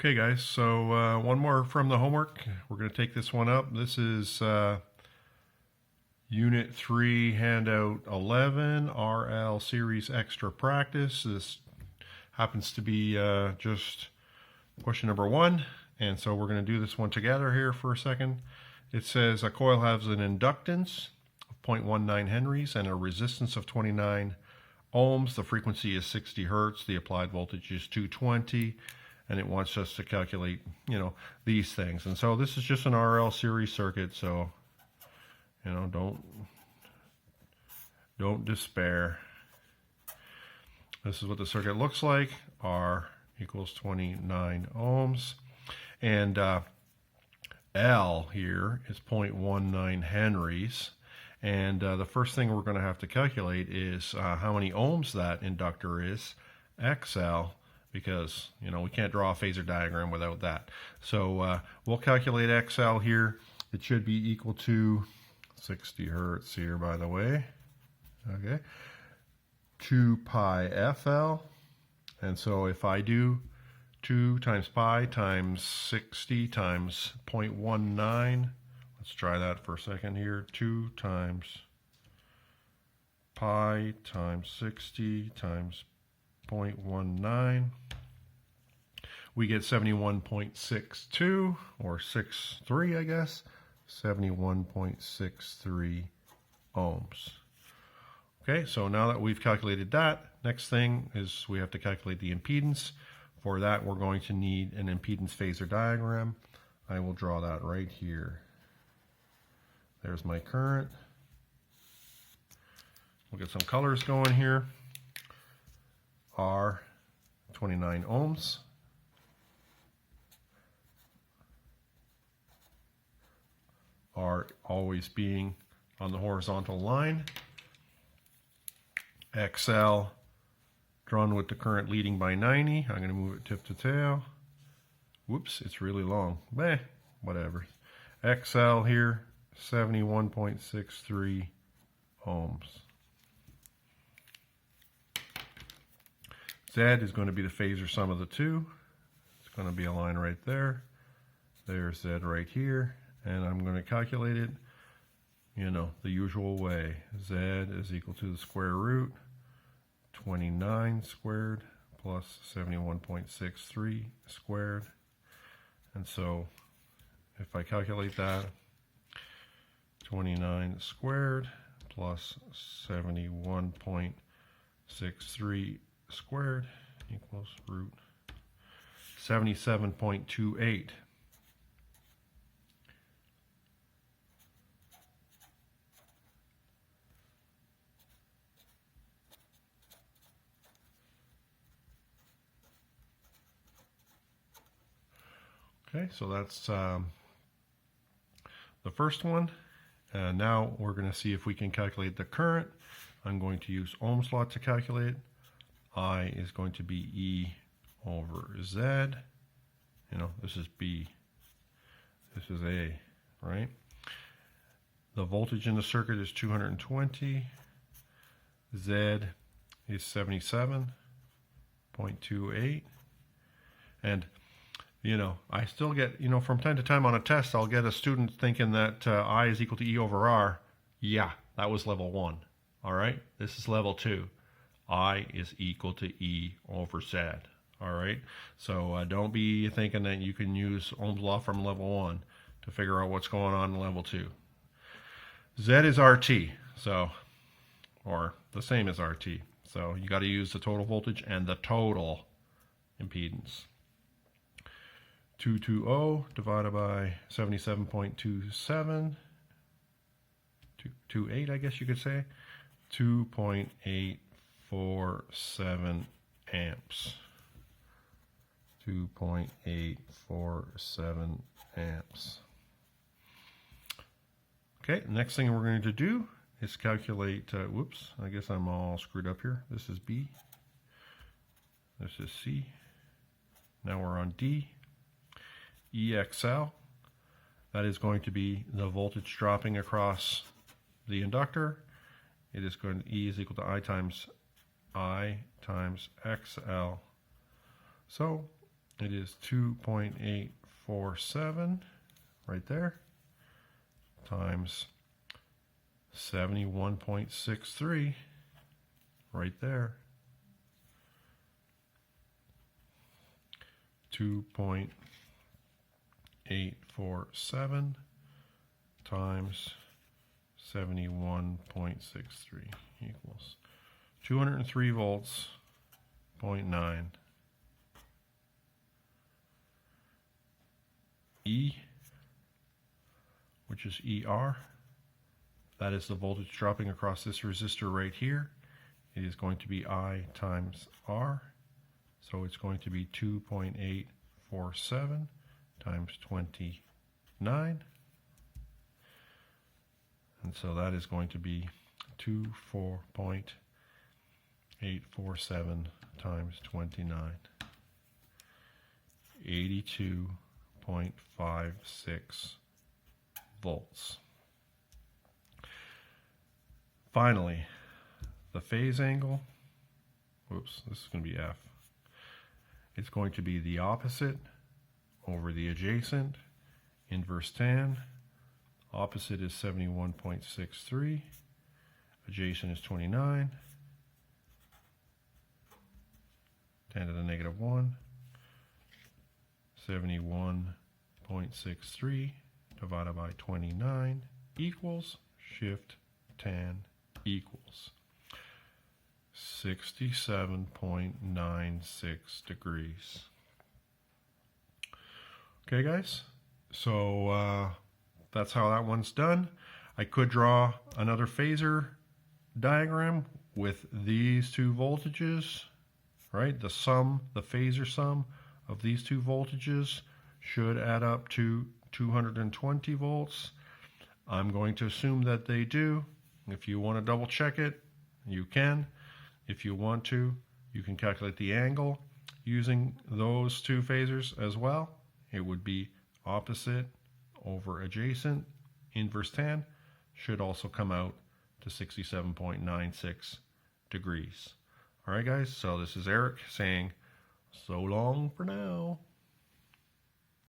Okay guys, so one more from the homework. We're going to take this one up. This is Unit 3, Handout 11, RL Series Extra Practice. This happens to be just question number 1, and so we're going to do this one together here for a second. It says a coil has an inductance of 0.19 henries and a resistance of 29 ohms. The frequency is 60 hertz. The applied voltage is 220. And it wants us to calculate, these things. And so this is just an RL series circuit, so, don't despair. This is what the circuit looks like. R equals 29 ohms. And L here is 0.19 henries. And the first thing we're going to have to calculate is how many ohms that inductor is, XL. Because, we can't draw a phasor diagram without that. So we'll calculate XL here. It should be equal to 60 hertz here, by the way. Okay. 2 pi FL. And so if I do 2 times pi times 60 times 0.19, let's try that for a second here. 2 times pi times 60 times 0.19, we get 71.62 or 63, I guess, 71.63 ohms. Okay, so now that we've calculated that, next thing is we have to calculate the impedance. For that, we're going to need an impedance phasor diagram. I will draw that right here. There's my current. We'll get some colors going here. R 29 ohms. R always being on the horizontal line. XL drawn with the current leading by 90. I'm going to move it tip to tail. Whoops, it's really long. Whatever. XL here, 71.63 ohms. Z is going to be the phasor sum of the two. It's going to be a line right there. There's Z right here. And I'm going to calculate it, the usual way. Z is equal to the square root, 29 squared plus 71.63 squared. And so if I calculate that, 29 squared plus 71.63 squared equals root 77.28. Okay, so that's the first one. Now we're going to see if we can calculate the current. I'm going to use Ohm's law to calculate. I is going to be E over Z. This is B. This is A, right? The voltage in the circuit is 220. Z is 77.28. And, I still get, from time to time on a test, I'll get a student thinking that I is equal to E over R. Yeah, that was level 1. All right? This is level 2. I is equal to E over Z. All right, so don't be thinking that you can use Ohm's law from level 1 to figure out what's going on in level 2. Z is RT, or the same as RT. So you got to use the total voltage and the total impedance. 220 divided by 77.27, 28, I guess you could say, 2.847 amps. 2.847 amps. Okay, next thing we're going to do is calculate, whoops, I guess I'm all screwed up here. This is B. This is C. Now we're on D. EXL. That is going to be the voltage dropping across the inductor. It is going to, E is equal to I times XL. So it is 2.847 right there times 71.63 right there. 2.847 times 71.63 equals 203 volts, 0.9. E, which is ER, that is the voltage dropping across this resistor right here. It is going to be I times R, so it's going to be 2.847 times 29, and so that is going to be 4.847 times 29, 82.56 volts. Finally, the phase angle, whoops, this is going to be F. It's going to be the opposite over the adjacent, inverse tan. Opposite is 71.63, adjacent is 29, 10 to the negative 1, 71.63 divided by 29 equals, shift tan equals 67.96 degrees. Okay guys, so that's how that one's done. I could draw another phasor diagram with these two voltages, right? The phasor sum of these two voltages should add up to 220 volts. I'm going to assume that they do. If you want to double check it, you can. If you want to, you can calculate the angle using those two phasors as well. It would be opposite over adjacent, inverse tan, should also come out to 67.96 degrees. All right, guys, so this is Eric saying so long for now.